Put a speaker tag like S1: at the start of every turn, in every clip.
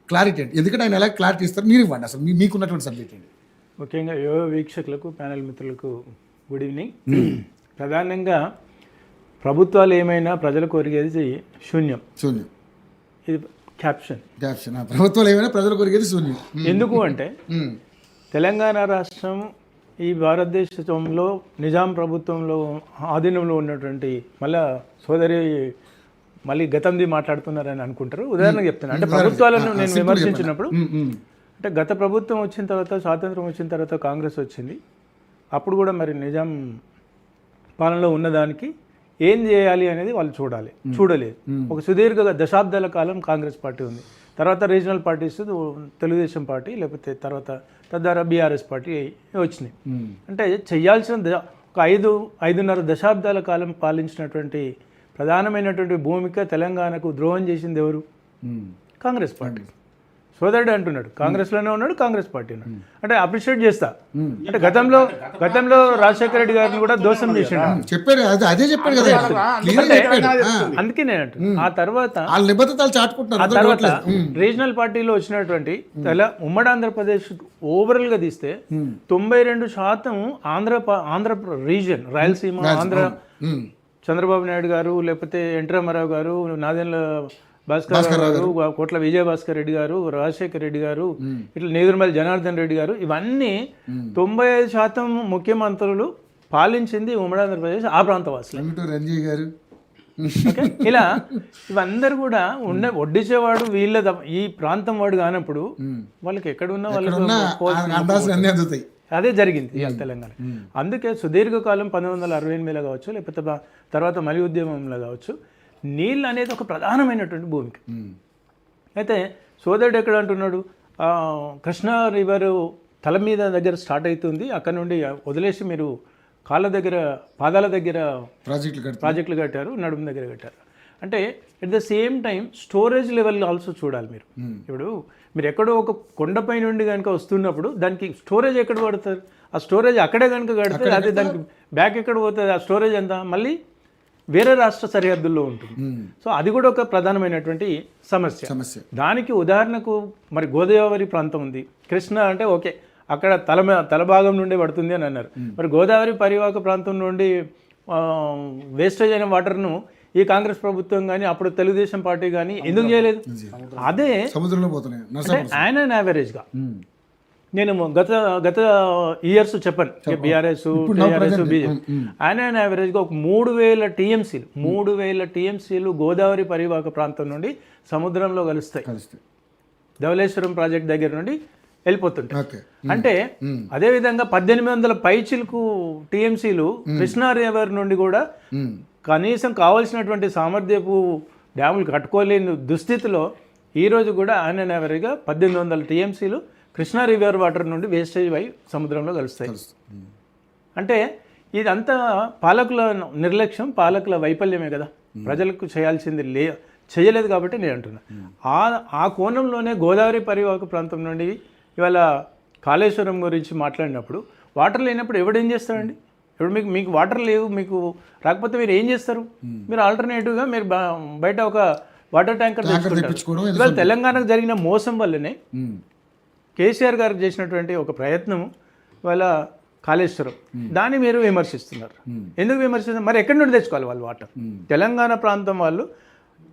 S1: Clarity అండి, ఎందుకంటే ఆయన ఎలా క్లారిటీ ఇస్తారు మీరు ఇవ్వండి, అసలు మీకున్నటువంటి సబ్జెక్ట్ ఏంటి?
S2: ముఖ్యంగా యువ వీక్షకులకు ప్యానెల్ మిత్రులకు గుడ్ ఈవినింగ్. ప్రధానంగా ప్రభుత్వాలు ఏమైనా ప్రజలకు ఒరిగేది శూన్యం. ఇది క్యాప్షన్.
S1: ప్రభుత్వాలు ఏమైనా ప్రజలు కొరిగేది శూన్యం.
S2: ఎందుకు అంటే తెలంగాణ రాష్ట్రం ఈ భారతదేశంలో నిజాం ప్రభుత్వంలో ఆధీనంలో ఉన్నటువంటి మళ్ళీ గతంది మాట్లాడుతున్నారని అనుకుంటారు. ఉదాహరణకు చెప్తున్నా, అంటే ప్రభుత్వాలను నేను విమర్శించినప్పుడు అంటే గత ప్రభుత్వం వచ్చిన తర్వాత, స్వాతంత్రం వచ్చిన తర్వాత కాంగ్రెస్ వచ్చింది. అప్పుడు కూడా మరి నిజాం పాలనలో ఉన్నదానికి ఏం చేయాలి అనేది వాళ్ళు చూడలేదు. ఒక సుదీర్ఘ దశాబ్దాల కాలం కాంగ్రెస్ పార్టీ ఉంది. తర్వాత రీజనల్ పార్టీస్ తెలుగుదేశం పార్టీ, లేకపోతే తర్వాత తద్వారా బీఆర్ఎస్ పార్టీ వచ్చినాయి. అంటే చేయాల్సిన ఒక 5.5 దశాబ్దాల కాలం పాలించినటువంటి ప్రధానమైనటువంటి భూమిక తెలంగాణకు ద్రోహం చేసింది ఎవరు? కాంగ్రెస్ పార్టీ. సోదరుడు అంటున్నాడు కాంగ్రెస్లోనే ఉన్నాడు, కాంగ్రెస్ పార్టీ ఉన్నాడు. అంటే అప్రిషియేట్ చేస్తా. అంటే గతంలో రాజశేఖర రెడ్డి గారిని కూడా దోషం చేసిండు,
S1: చెప్పాడు. అదే చెప్పాడు కదా,
S2: అందుకే నేను అంటున్నాను. ఆ తర్వాత
S1: తర్వాత
S2: రీజనల్ పార్టీలో వచ్చినటువంటి ఉమ్మడి ఆంధ్రప్రదేశ్ ఓవరాల్ గా తీస్తే 92% ఆంధ్ర రీజియన్, రాయలసీమ, ఆంధ్ర, చంద్రబాబు నాయుడు గారు, లేకపోతే ఎన్టీ రామారావు గారు, నాదెండ్ల భాస్కర్ గారు, కోట్ల విజయభాస్కర్ రెడ్డి గారు, రాజశేఖర్ రెడ్డి గారు, ఇట్లా నేదురుమల్లి జనార్దన్ రెడ్డి గారు, ఇవన్నీ 95% ముఖ్యమంత్రులు పాలించింది ఉమ్మడి ఆంధ్రప్రదేశ్ ఆ ప్రాంతవాసులు.
S1: రంజీ గారు
S2: ఇలా ఇవందరూ కూడా వడ్డించేవాడు వీళ్ళ ఈ ప్రాంతం వాడు కానప్పుడు వాళ్ళకి ఎక్కడున్నా వాళ్ళకి అదే జరిగింది ఇవాళ తెలంగాణ. అందుకే సుదీర్ఘకాలం 1968లో కావచ్చు, లేకపోతే తర్వాత మలి ఉద్యమంలో కావచ్చు, నీళ్ళు అనేది ఒక ప్రధానమైనటువంటి భూమిక. అయితే సోదరుడు ఎక్కడ అంటున్నాడు, కృష్ణా రివర్ తల మీద దగ్గర స్టార్ట్ అవుతుంది, అక్కడ నుండి వదిలేసి మీరు పాదాల దగ్గర ప్రాజెక్టులు కట్టారు, నడుము దగ్గర కట్టారు. అంటే at the same time storage level also చూడాలి మీరు. ఇప్పుడు మీరు ఎక్కడో ఒక కొండపై నుండి కనుక వస్తున్నప్పుడు దానికి స్టోరేజ్ ఎక్కడ పడుతుంది? ఆ స్టోరేజ్ అక్కడే కనుక కడితే అదే దానికి బ్యాక్ ఎక్కడ పోతుంది? ఆ స్టోరేజ్ అంతా మళ్ళీ వేరే రాష్ట్ర సరిహద్దుల్లో ఉంటుంది. సో అది కూడా ఒక ప్రధానమైనటువంటి సమస్య. దానికి ఉదాహరణకు మరి గోదావరి ప్రాంతం ఉంది, కృష్ణ అంటే ఓకే అక్కడ తల భాగం నుండి పడుతుంది అని అన్నారు. మరి గోదావరి పరివాహక ప్రాంతం నుండి వేస్టేజ్ అయిన వాటర్ను ఈ కాంగ్రెస్ ప్రభుత్వం కానీ అప్పుడు తెలుగుదేశం పార్టీ కానీ ఎందుకు చేయలేదు? అదే
S1: సముద్రంలో పోతున్నాయి.
S2: ఆయన యావరేజ్గా నేను గత ఇయర్స్ చెప్పాను, బీఆర్ఎస్, టీఆర్ఎస్, బీజేపీ, ఆయన యావరేజ్గా ఒక 3,000 టీఎంసీలు గోదావరి పరివాహక ప్రాంతం నుండి సముద్రంలో కలుస్తాయి. ధవళేశ్వరం ప్రాజెక్ట్ దగ్గర నుండి వెళ్ళిపోతుంటాయి. అంటే అదేవిధంగా 1800 పైచిలకు టీఎంసీలు కృష్ణా రివర్ నుండి కూడా కనీసం కావాల్సినటువంటి సామర్థ్యపు డ్యాములు కట్టుకోలేని దుస్థితిలో ఈరోజు కూడా ఆయన యావరేజ్గా 1800 టీఎంసీలు కృష్ణా రివర్ వాటర్ నుండి వేస్టేజ్ అయి సముద్రంలో కలుస్తాయి. అంటే ఇదంతా పాలకుల నిర్లక్ష్యం, పాలకుల వైఫల్యమే కదా. ప్రజలకు చేయాల్సింది చేయలేదు కాబట్టి నేను అంటున్నా. ఆ కోణంలోనే గోదావరి పరివాహక ప్రాంతం నుండి ఇవాళ కాళేశ్వరం గురించి మాట్లాడినప్పుడు వాటర్ లేనప్పుడు ఎవడేం చేస్తాడండి? ఇప్పుడు మీకు వాటర్ లేవు, మీకు రాకపోతే మీరు ఏం చేస్తారు? మీరు ఆల్టర్నేటివ్గా మీరు బయట ఒక వాటర్ ట్యాంకర్ తెచ్చుకుంటారు. ఇవాళ తెలంగాణకు జరిగిన మోసం వల్లనే కేసీఆర్ గారికి చేసినటువంటి ఒక ప్రయత్నం వాళ్ళ కాళేశ్వరం, దాన్ని మీరు విమర్శిస్తున్నారు. ఎందుకు విమర్శిస్తున్నారు? మరి ఎక్కడి నుండి తెచ్చుకోవాలి వాళ్ళు వాటర్? తెలంగాణ ప్రాంతం వాళ్ళు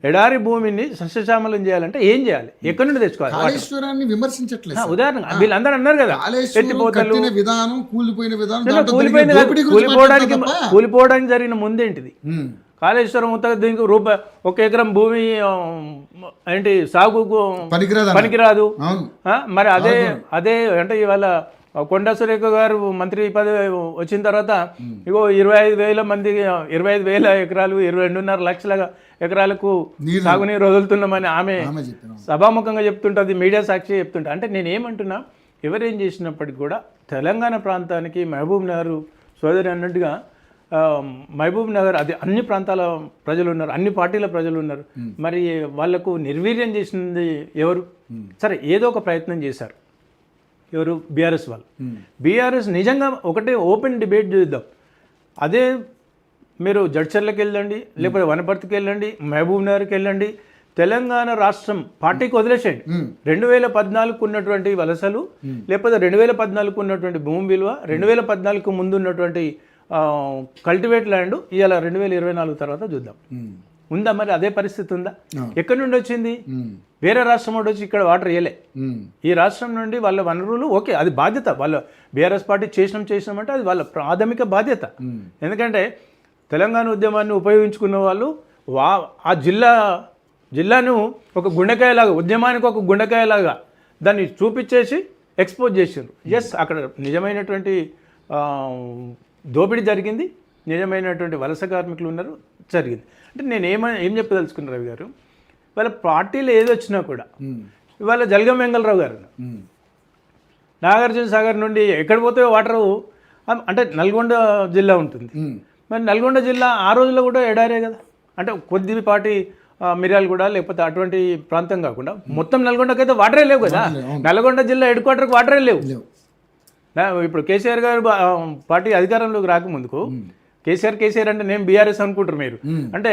S2: ఎడారి భూమిని సస్యశ్యామలం చేయాలంటే ఏం చేయాలి? ఎక్కడి నుండి తెచ్చుకోవాలి?
S1: కాళేశ్వరాన్ని విమర్శించట్లేదు.
S2: ఉదాహరణ వీళ్ళందరూ అన్నారు కదా, కూలిపోవడానికి జరిగిన ముందేంటిది? కాళేశ్వరం దీనికి ఒక ఎకరం భూమి ఏంటి సాగుకు పనికిరాదు. మరి అదే అంటే ఇవాళ కొండా సురేఖ గారు మంత్రి పదవి వచ్చిన తర్వాత ఇగో 25,000 ఎకరాలు 22.5 లక్షల ఎకరాలకు సాగునీరు వదులుతున్నామని ఆమె సభాముఖంగా చెప్తుంటుంది, మీడియా సాక్షి చెప్తుంటా. అంటే నేనేమంటున్నా, ఎవరేం చేసినప్పటికీ కూడా తెలంగాణ ప్రాంతానికి మహబూబ్ నగర్ సోదరి అన్నట్టుగా మహబూబ్ నగర్ అది అన్ని ప్రాంతాల ప్రజలు ఉన్నారు, అన్ని పార్టీల ప్రజలు ఉన్నారు. మరి వాళ్లకు నిర్వీర్యం చేసింది ఎవరు? సరే ఏదో ఒక ప్రయత్నం చేశారు. ఎవరు? బీఆర్ఎస్ వాళ్ళు. బీఆర్ఎస్ నిజంగా ఒకటే ఓపెన్ డిబేట్ చేద్దాం. అదే మీరు జడ్చర్లకు వెళ్ళండి, లేకపోతే వనపర్తికి వెళ్ళండి, మహబూబ్ నగర్కి వెళ్ళండి, తెలంగాణ రాష్ట్రం పార్టీకి వదిలేసేయండి. 2014 ఉన్నటువంటి వలసలు, లేకపోతే 2014 ఉన్నటువంటి భూమి విలువ, 2014 ముందు ఉన్నటువంటి కల్టివేట్ ల్యాండ్ ఇవాళ 2024 తర్వాత చూద్దాం. ఉందా మరి? అదే పరిస్థితి ఉందా? ఎక్కడి నుండి వచ్చింది? వేరే రాష్ట్రం వాడు వచ్చి ఇక్కడ వాటర్ ఇవ్వలే. ఈ రాష్ట్రం నుండి వాళ్ళ వనరులు, ఓకే, అది బాధ్యత. వాళ్ళ బీఆర్ఎస్ పార్టీ చేసినామంటే అది వాళ్ళ ప్రాథమిక బాధ్యత. ఎందుకంటే తెలంగాణ ఉద్యమాన్ని ఉపయోగించుకున్న వాళ్ళు ఆ జిల్లాను ఒక గుండెకాయలాగా, ఉద్యమానికి ఒక గుండెకాయలాగా దాన్ని చూపించేసి ఎక్స్పోజ్ చేసారు. ఎస్, అక్కడ నిజమైనటువంటి దోపిడీ జరిగింది, నిజమైనటువంటి వలస కార్మికులు ఉన్నారు, జరిగింది. అంటే నేను ఏం చెప్పదలుచుకున్నా రవి గారు, వాళ్ళ పార్టీలో ఏది వచ్చినా కూడా ఇవాళ జలగం వెంగళరావు గారు నాగార్జున సాగర్ నుండి ఎక్కడ పోతే వాటరు, అంటే నల్గొండ జిల్లా ఉంటుంది. మరి నల్గొండ జిల్లా ఆ రోజుల్లో కూడా ఎడారే కదా, అంటే కొద్దిపాటి మిర్యాలు కూడా లేకపోతే అటువంటి ప్రాంతం కాకుండా మొత్తం నల్గొండకైతే వాటరే లేవు కదా. నల్గొండ జిల్లా హెడ్ క్వార్టర్కి వాటరే లేవు. ఇప్పుడు కేసీఆర్ గారు పార్టీ అధికారంలోకి రాకముందుకు కేసీఆర్ అంటే నేను బీఆర్ఎస్ అనుకుంటారు మీరు. అంటే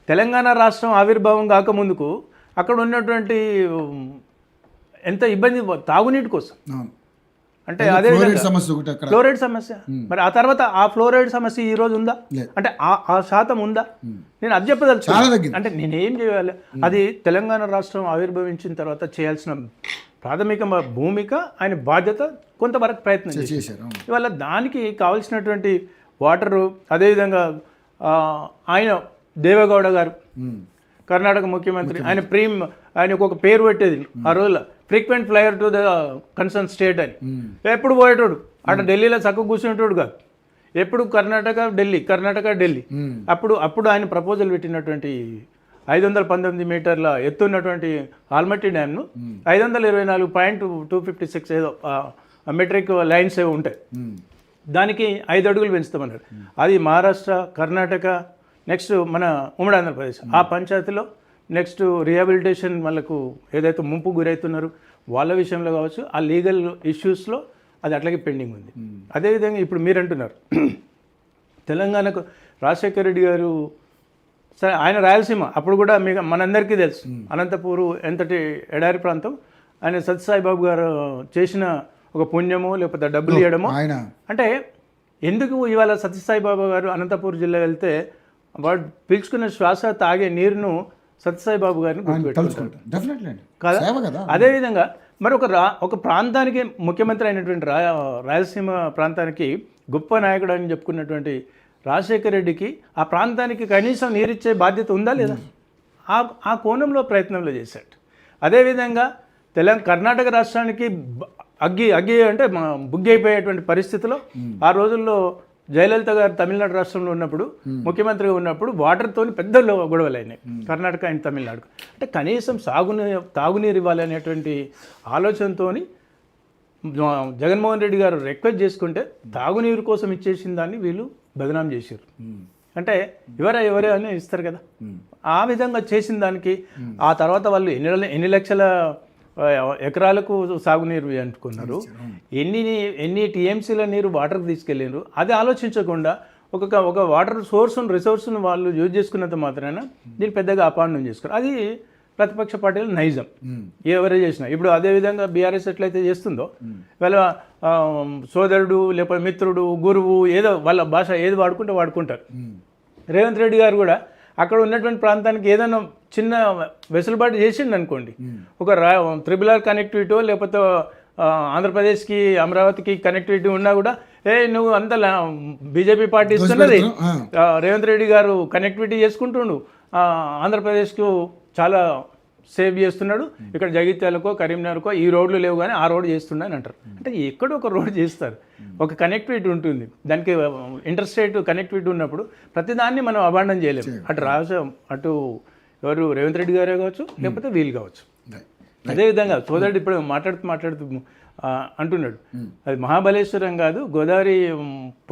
S2: తెలంగాణ రాష్ట్రం ఆవిర్భావం కాకముందుకు అక్కడ ఉన్నటువంటి ఎంత ఇబ్బంది తాగునీటి కోసం, అంటే అదే ఫ్లోరైడ్ సమస్య. మరి ఆ తర్వాత ఆ ఫ్లోరైడ్ సమస్య ఈ రోజు ఉందా? అంటే ఆ శాతం ఉందా? నేను అది చెప్పదలుచు. అంటే నేనేం చేయాలి? అది తెలంగాణ రాష్ట్రం ఆవిర్భవించిన తర్వాత చేయాల్సిన ప్రాథమిక భూమిక, ఆయన బాధ్యత, కొంతవరకు ప్రయత్నం చేశారు. ఇవాళ దానికి కావాల్సినటువంటి వాటరు, అదేవిధంగా ఆయన దేవేగౌడ గారు కర్ణాటక ముఖ్యమంత్రి, ఆయనకు ఒక పేరు పెట్టేది ఆ రోజుల్లో, frequent flyer to the concern state అని. ఎప్పుడు పోయేటోడు అటు ఢిల్లీలో చక్కగా కూర్చునేటోడు కాదు, ఎప్పుడు కర్ణాటక ఢిల్లీ. అప్పుడు ఆయన ప్రపోజల్ పెట్టినటువంటి 519 మీటర్ల ఎత్తున్నటువంటి ఆల్మట్టి డ్యామ్ను 524.256 ఏదో మెట్రిక్ లైన్స్ ఏవో ఉంటాయి, దానికి 5 అడుగులు పెంచుతామన్నారు. అది మహారాష్ట్ర, కర్ణాటక, నెక్స్ట్ మన ఉమ్మడి ఆంధ్రప్రదేశ్ ఆ పంచాయతీలో, నెక్స్ట్ రిహాబిలిటేషన్ వాళ్ళకు ఏదైతే ముంపు గురవుతున్నారో వాళ్ళ విషయంలో కావచ్చు, ఆ లీగల్ ఇష్యూస్లో అది అట్లాగే పెండింగ్ ఉంది. అదేవిధంగా ఇప్పుడు మీరు అంటున్నారు తెలంగాణకు రాజశేఖర రెడ్డి గారు, సరే ఆయన రాయలసీమ, అప్పుడు కూడా మీకు మనందరికీ తెలుసు అనంతపూరు ఎంతటి ఎడారి ప్రాంతం. ఆయన సత్యసాయిబాబు గారు చేసిన ఒక పుణ్యమో లేకపోతే డబ్బులు ఇవ్వడమో. అంటే ఎందుకు ఇవాళ సత్యసాయిబాబా గారు అనంతపూర్ జిల్లా వెళ్తే వాడు పీల్చుకున్న శ్వాస తాగే నీరును సత్యసాయిబాబు గారిని గుర్తుపెట్టుకుంటారు కదా. అదేవిధంగా మరి ఒక ప్రాంతానికి ముఖ్యమంత్రి అయినటువంటి రాయలసీమ ప్రాంతానికి గొప్ప నాయకుడు అని చెప్పుకున్నటువంటి రాజశేఖర రెడ్డికి ఆ ప్రాంతానికి కనీసం నీరిచ్చే బాధ్యత ఉందా లేదా? ఆ కోణంలో ప్రయత్నంలో చేశాడు. అదేవిధంగా కర్ణాటక రాష్ట్రానికి అగ్గి అంటే బుగ్గి అయిపోయేటువంటి పరిస్థితిలో ఆ రోజుల్లో జయలలిత గారు తమిళనాడు రాష్ట్రంలో ఉన్నప్పుడు, ముఖ్యమంత్రిగా ఉన్నప్పుడు వాటర్తో పెద్ద గొడవలు అయినాయి కర్ణాటక అండ్ తమిళనాడుకు. అంటే కనీసం తాగునీరు ఇవ్వాలి అనేటువంటి ఆలోచనతో జగన్మోహన్ రెడ్డి గారు రిక్వెస్ట్ చేసుకుంటే తాగునీరు కోసం ఇచ్చేసిన దాన్ని వీళ్ళు బదనాం చేశారు. అంటే ఎవరే అని ఇస్తారు కదా, ఆ విధంగా చేసిన దానికి ఆ తర్వాత వాళ్ళు ఎన్ని లక్షల ఎకరాలకు సాగునీరు అంటుకున్నారు, ఎన్ని టీఎంసీల నీరు వాటర్కి తీసుకెళ్ళినారు, అది ఆలోచించకుండా ఒక వాటర్ రిసోర్స్ను వాళ్ళు యూజ్ చేసుకున్నంత మాత్రాన దీన్ని పెద్దగా అపాండం చేసుకోరు. అది ప్రతిపక్ష పార్టీల నైజం ఎవరే చేసినా. ఇప్పుడు అదేవిధంగా బీఆర్ఎస్ ఎట్లయితే చేస్తుందో, వాళ్ళ సోదరుడు లేకపోతే మిత్రుడు, గురువు, ఏదో వాళ్ళ భాష ఏది వాడుకుంటారు. రేవంత్ రెడ్డి గారు కూడా అక్కడ ఉన్నటువంటి ప్రాంతానికి ఏదైనా చిన్న వెసులుబాటు చేసిండు అనుకోండి, ఒక RRR కనెక్టివిటీ లేకపోతే ఆంధ్రప్రదేశ్కి అమరావతికి కనెక్టివిటీ ఉన్నా కూడా, నువ్వు అంత బీజేపీ పార్టీ ఇస్తున్నది, రేవంత్ రెడ్డి గారు కనెక్టివిటీ చేసుకుంటుండు, ఆంధ్రప్రదేశ్కు చాలా సేవ్ చేస్తున్నాడు, ఇక్కడ జగిత్యాలకో కరీంనగర్కో ఈ రోడ్లు లేవు కానీ ఆ రోడ్ చేస్తుండ అని అంటారు. అంటే ఎక్కడో ఒక రోడ్ చేస్తారు, ఒక కనెక్టివిటీ ఉంటుంది, దానికి ఇంటర్స్టేట్ కనెక్టివిటీ ఉన్నప్పుడు ప్రతిదాన్ని మనం అబాండం చేయలేము. అటు ఎవరు రేవంత్ రెడ్డి గారే కావచ్చు, లేకపోతే వీళ్ళు కావచ్చు. అదేవిధంగా సోదరుడు ఇప్పుడు మాట్లాడుతూ అంటున్నాడు, అది మహాబలేశ్వరం కాదు, గోదావరి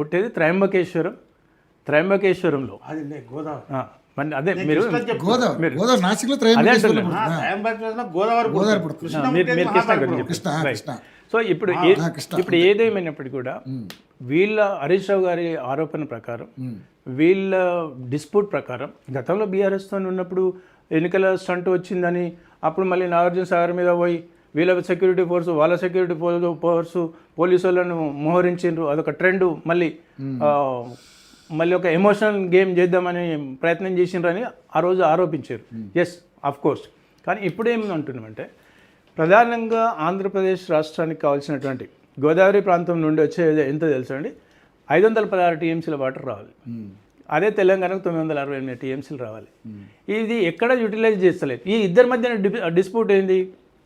S2: పుట్టేది త్రయంబకేశ్వరంలో. అదే మీరు సో ఇప్పుడు ఏదేమైనప్పటికీ కూడా వీళ్ళ హరీష్ రావు గారి ఆరోపణ ప్రకారం, వీళ్ళ డిస్ప్యూట్ ప్రకారం, గతంలో బీఆర్ఎస్తో ఉన్నప్పుడు ఎన్నికల స్టంట్ వచ్చిందని అప్పుడు మళ్ళీ నాగార్జున సాగర్ మీద పోయి వీళ్ళ సెక్యూరిటీ ఫోర్సు వాళ్ళ సెక్యూరిటీ ఫోర్సు పోలీసు వాళ్ళను మోహరించిండ్రు, అదొక ట్రెండ్. మళ్ళీ ఒక ఎమోషనల్ గేమ్ చేద్దామని ప్రయత్నం చేసిండ్రని ఆ రోజు ఆరోపించారు. Yes, of course. కానీ ఇప్పుడు ఏమంటున్నామంటే ప్రధానంగా ఆంధ్రప్రదేశ్ రాష్ట్రానికి కావాల్సినటువంటి గోదావరి ప్రాంతం నుండి వచ్చేది ఎంత తెలుసా అండి? 516 టీఎంసీల వాటర్ రావాలి. అదే తెలంగాణకు 968 టీఎంసీలు రావాలి. ఇది ఎక్కడ యూటిలైజ్ చేస్తలేదు. ఈ ఇద్దరి మధ్యన డిస్ప్యూట్ ఏంది?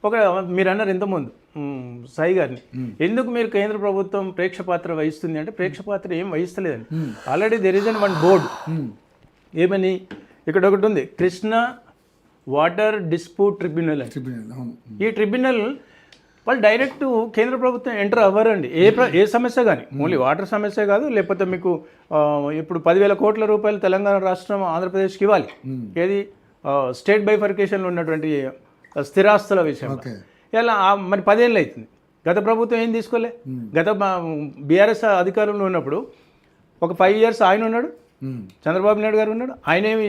S2: ఒక మీరు అన్నారు ఇంతకుముందు సాయి గారిని, ఎందుకు మీరు కేంద్ర ప్రభుత్వం ప్రేక్షపాత్ర వహిస్తుంది అంటే ప్రేక్షపాత్ర ఏం వహిస్తలేదండి. Already there is one board. ఏమని ఇక్కడ ఒకటి ఉంది, కృష్ణా వాటర్ డిస్ప్యూట్ ట్రిబ్యునల్ అని. ఈ ట్రిబ్యునల్ వాళ్ళు డైరెక్ట్ కేంద్ర ప్రభుత్వం ఎంటర్ అవ్వరండి. ఏ సమస్య కానీ, ఓన్లీ వాటర్ సమస్య కాదు, లేకపోతే మీకు ఇప్పుడు 10,000 కోట్ల రూపాయలు తెలంగాణ రాష్ట్రం ఆంధ్రప్రదేశ్కి ఇవ్వాలి. ఏది స్టేట్ బైఫర్కేషన్లో ఉన్నటువంటి స్థిరాస్తుల విషయం. ఇలా మరి 10 ఏళ్ళు అవుతుంది. గత ప్రభుత్వం ఏం తీసుకోలే. గత బీఆర్ఎస్ అధికారంలో ఉన్నప్పుడు ఒక 5 years ఆయన ఉన్నాడు, చంద్రబాబు నాయుడు గారు ఉన్నాడు, ఆయన ఏమి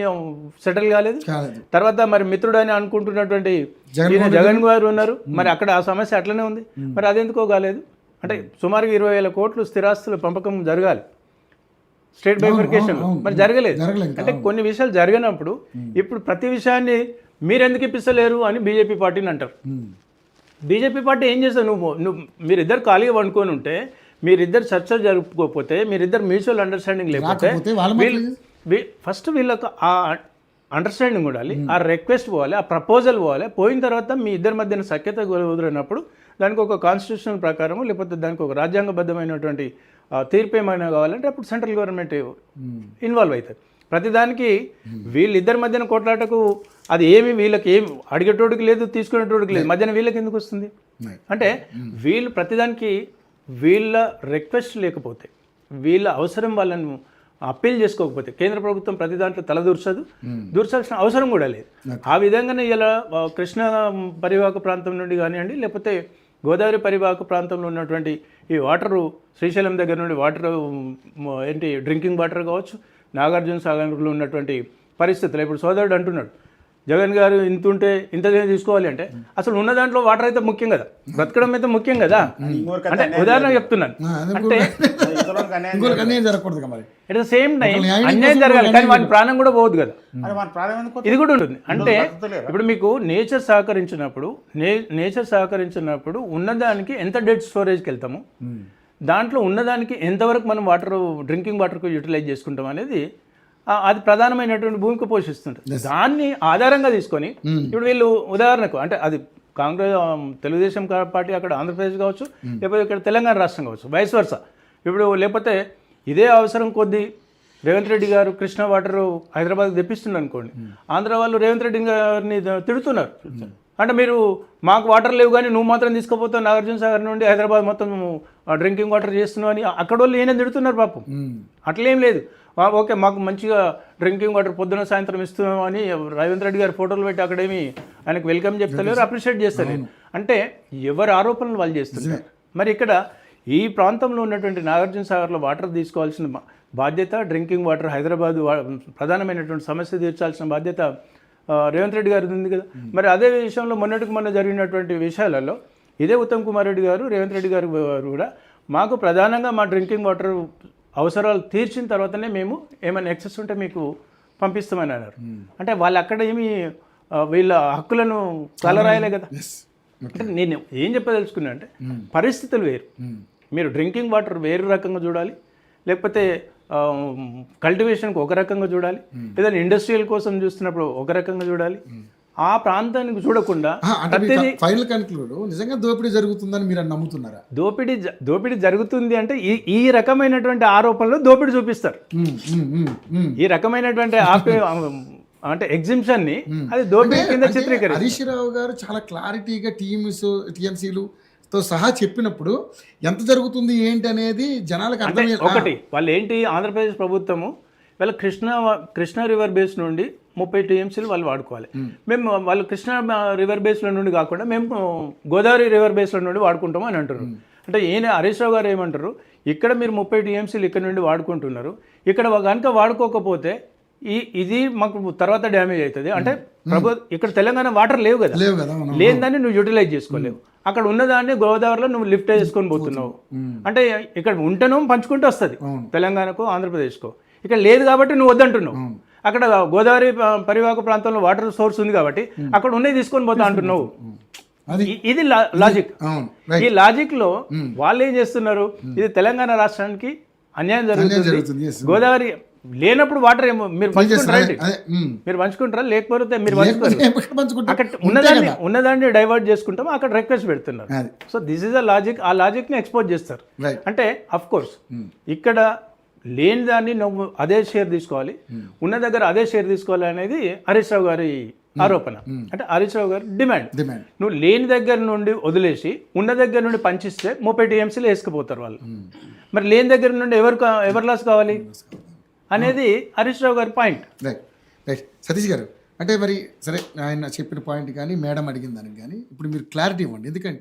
S2: సెటిల్ కాలేదు. తర్వాత మరి మిత్రుడు అని అనుకుంటున్నటువంటి జగన్ గారు ఉన్నారు. మరి అక్కడ ఆ సమస్య అట్లనే ఉంది. మరి అదెందుకో కాలేదు. అంటే సుమారుగా 20,000 కోట్లు స్థిరాస్తుల పంపకం జరగాలి స్టేట్ బైఫర్కేషన్, మరి జరగలేదు. అంటే కొన్ని విషయాలు జరిగినప్పుడు ఇప్పుడు ప్రతి విషయాన్ని మీరెందుకు ఇప్పిస్తలేరు అని బీజేపీ పార్టీని అంటారు. బీజేపీ పార్టీ ఏం చేస్తారు? నువ్వు మీరిద్దరు ఖాళీగా వండుకొని ఉంటే, మీరిద్దరు చర్చ జరుపుకోకపోతే, మీరిద్దరు మ్యూచువల్ అండర్స్టాండింగ్ లేకపోతే, ఫస్ట్ వీళ్ళకు ఆ అండర్స్టాండింగ్ ఉండాలి, ఆ రిక్వెస్ట్ పోవాలి, ఆ ప్రపోజల్ పోవాలి. పోయిన తర్వాత మీ ఇద్దరి మధ్యన సఖ్యత కుదిరినప్పుడు దానికి ఒక కాన్స్టిట్యూషనల్ ప్రకారం లేకపోతే దానికి ఒక రాజ్యాంగబద్ధమైనటువంటి తీర్పు ఏమైనా కావాలంటే అప్పుడు సెంట్రల్ గవర్నమెంట్ ఇన్వాల్వ్ అవుతుంది. ప్రతిదానికి వీళ్ళిద్దరి మధ్యన కొట్లాటకు అది ఏమి వీళ్ళకి ఏమి అడిగేటోడికి లేదు, తీసుకునేటోడికి లేదు, మధ్యన వీళ్ళకి ఎందుకు వస్తుంది అంటే వీళ్ళు ప్రతిదానికి వీళ్ళ రిక్వెస్ట్ లేకపోతే, వీళ్ళ అవసరం వాళ్ళను అప్పీల్ చేసుకోకపోతే కేంద్ర ప్రభుత్వం ప్రతి దాంట్లో దూర్చాల్సిన అవసరం కూడా లేదు. ఆ విధంగానే ఇలా కృష్ణా పరివాహక ప్రాంతం నుండి కానివ్వండి, లేకపోతే గోదావరి పరివాహక ప్రాంతంలో ఉన్నటువంటి ఈ వాటరు శ్రీశైలం దగ్గర నుండి వాటర్ ఏంటి డ్రింకింగ్ వాటర్ కావచ్చు, నాగార్జున సాగర్లో ఉన్నటువంటి పరిస్థితులు. ఇప్పుడు సోదరుడు అంటున్నాడు జగన్ గారు ఇంత ఉంటే ఇంత తీసుకోవాలి అంటే, అసలు ఉన్న దాంట్లో వాటర్ అయితే ముఖ్యం కదా, బ్రతకడం అయితే ముఖ్యం కదా. అంటే ఉదాహరణ చెప్తున్నాను. అంటే ఎట్ ద సేమ్ టైం అన్యాయం జరగాలి, కానీ వాటి ప్రాణం కూడా పోవద్దు కదా, ఇది కూడా ఉంటుంది. అంటే ఇప్పుడు మీకు నేచర్ సహకరించినప్పుడు ఉన్నదానికి ఎంత డెడ్ స్టోరేజ్కి వెళ్తాము, దాంట్లో ఉన్నదానికి ఎంతవరకు మనం వాటర్ డ్రింకింగ్ వాటర్కు యూటిలైజ్ చేసుకుంటాం అనేది అది ప్రధానమైనటువంటి భూమిక పోషిస్తుంటుంది. దాన్ని ఆధారంగా తీసుకొని ఇప్పుడు వీళ్ళు ఉదాహరణకు అంటే అది కాంగ్రెస్ తెలుగుదేశం పార్టీ అక్కడ ఆంధ్రప్రదేశ్ కావచ్చు, లేకపోతే ఇక్కడ తెలంగాణ రాష్ట్రం కావచ్చు, వైస్ వర్సా. ఇప్పుడు లేకపోతే ఇదే అవసరం కొద్దీ రేవంత్ రెడ్డి గారు కృష్ణా వాటర్ హైదరాబాద్కి తెప్పిస్తున్నారు అనుకోండి, ఆంధ్ర వాళ్ళు రేవంత్ రెడ్డి గారిని తిడుతున్నారు. అంటే మీరు మాకు వాటర్ లేవు కానీ నువ్వు మాత్రం తీసుకుపోతావు నాగార్జున సాగర్ నుండి హైదరాబాద్ మొత్తం డ్రింకింగ్ వాటర్ చేస్తున్నావు అని అక్కడ వాళ్ళు ఏమైనా తిడుతున్నారు పాపం. అట్లేం లేదు, ఓకే మాకు మంచిగా డ్రింకింగ్ వాటర్ పొద్దున సాయంత్రం ఇస్తున్నాం అని రేవంత్ రెడ్డి గారు ఫోటోలు పెట్టి అక్కడేమి ఆయనకు వెల్కమ్ చెప్తలేరు, అప్రిషియేట్ చేస్తలేరు. అంటే ఎవరి ఆరోపణలు వాళ్ళు చేస్తున్నారు. మరి ఇక్కడ ఈ ప్రాంతంలో ఉన్నటువంటి నాగార్జున సాగర్లో వాటర్ తీసుకోవాల్సిన బాధ్యత, డ్రింకింగ్ వాటర్ హైదరాబాద్ ప్రధానమైనటువంటి సమస్య తీర్చాల్సిన బాధ్యత రేవంత్ రెడ్డి గారి ఉంది కదా. మరి అదే విషయంలో మొన్న జరిగినటువంటి విషయాలలో ఇదే ఉత్తమ్ కుమార్ రెడ్డి గారు రేవంత్ రెడ్డి గారు కూడా మాకు ప్రధానంగా మా డ్రింకింగ్ వాటర్ అవసరాలు తీర్చిన తర్వాతనే మేము ఏమైనా ఎక్సెస్ ఉంటే మీకు పంపిస్తామని అన్నారు. అంటే వాళ్ళు అక్కడ ఏమి వీళ్ళ హక్కులను కలరాయలే కదా. అంటే నేను ఏం చెప్పదలుచుకున్నా అంటే పరిస్థితులు వేరు. మీరు డ్రింకింగ్ వాటర్ వేరు రకంగా చూడాలి, లేకపోతే కల్టివేషన్కి ఒక రకంగా చూడాలి, ఏదైనా ఇండస్ట్రియల్ కోసం చూస్తున్నప్పుడు ఒక రకంగా చూడాలి. ఆ ప్రాంతానికి చూడకుండా
S1: ఫైనల్ కన్క్లూడ్ నిజంగా దోపిడీ జరుగుతుందని మీరు నమ్ముతున్నారా?
S2: దోపిడీ జరుగుతుంది అంటే ఈ రకమైనటువంటి ఆరోపణలు దోపిడీ చూపిస్తారు. ఈ రకమైనటువంటి అంటే ఎగ్జిబిషన్ ని అది దోపిడీ కింద చిత్రీకరిస్తారు.
S1: హరీష్ రావు గారు చాలా క్లారిటీగా టీఎంసీలు తో సహా చెప్పినప్పుడు ఎంత జరుగుతుంది ఏంటి అనేది జనాలకు అర్థం.
S2: ఒకటి వాళ్ళు ఏంటి, ఆంధ్రప్రదేశ్ ప్రభుత్వము వాళ్ళ కృష్ణా రివర్ బేస్ నుండి 30 టీఎంసీలు వాళ్ళు వాడుకోవాలి. మేము వాళ్ళు కృష్ణా రివర్ బేస్లో నుండి కాకుండా మేము గోదావరి రివర్ బేస్లో నుండి వాడుకుంటాము అని అంటారు. అంటే హరీష్ రావు గారు ఏమంటారు, ఇక్కడ మీరు 30 టీఎంసీలు ఇక్కడ నుండి వాడుకుంటున్నారు, ఇక్కడ కనుక వాడుకోకపోతే ఇది మాకు తర్వాత డ్యామేజ్ అవుతుంది అంటే ఇక్కడ తెలంగాణ వాటర్ లేవు కదా,
S1: లేవు కదా మనం.
S2: లేని దాన్ని నువ్వు యూటిలైజ్ చేసుకోలేవు. అక్కడ ఉన్నదాన్ని గోదావరిలో నువ్వు లిఫ్ట్ చేసుకొని పోతున్నావు అంటే ఇక్కడ ఉంటేనో పంచుకుంటూ వస్తుంది తెలంగాణకు ఆంధ్రప్రదేశ్కు. ఇక్కడ లేదు కాబట్టి నువ్వు వద్దంటున్నావు. అక్కడ గోదావరి పరివాహక ప్రాంతంలో వాటర్ సోర్స్ ఉంది కాబట్టి అక్కడ ఉన్నది తీసుకొని పోతా అంటున్నావు. ఇది లాజిక్. ఈ లాజిక్ లో వాళ్ళు ఏం చేస్తున్నారు, ఇది తెలంగాణ రాష్ట్రానికి అన్యాయం జరుగుతుంది. గోదావరి లేనప్పుడు వాటర్ ఏమో మీరు పంచుకుంటారా, లేకపోతే మీరు పంచుకోరు. అక్కడ ఉన్నదాన్ని డైవర్ట్ చేసుకుంటాం, అక్కడ రిక్వెస్ట్ పెడుతున్నారు. So this is a logic. ఆ లాజిక్ ని ఎక్స్పోజ్ చేస్తారు. అంటే అఫ్ కోర్స్ ఇక్కడ లేని దాన్ని నువ్వు అదే షేర్ తీసుకోవాలి, ఉన్న దగ్గర అదే షేర్ తీసుకోవాలి అనేది హరీష్ రావు గారి ఆరోపణ. అంటే హరీష్ రావు గారి డిమాండ్. నువ్వు లేని దగ్గర నుండి వదిలేసి ఉన్న దగ్గర నుండి పంచిస్తే 30 టీఎంసీలు వేసుకుపోతారు వాళ్ళు. మరి లేని దగ్గర నుండి ఎవరు లాస్ కావాలి అనేది హరీష్ రావు గారి పాయింట్.
S1: రైట్ సతీష్ గారు, అంటే మరి సరే ఆయన చెప్పిన పాయింట్ కానీ మేడం అడిగిన దానికి కానీ ఇప్పుడు మీరు క్లారిటీ ఇవ్వండి. ఎందుకంటే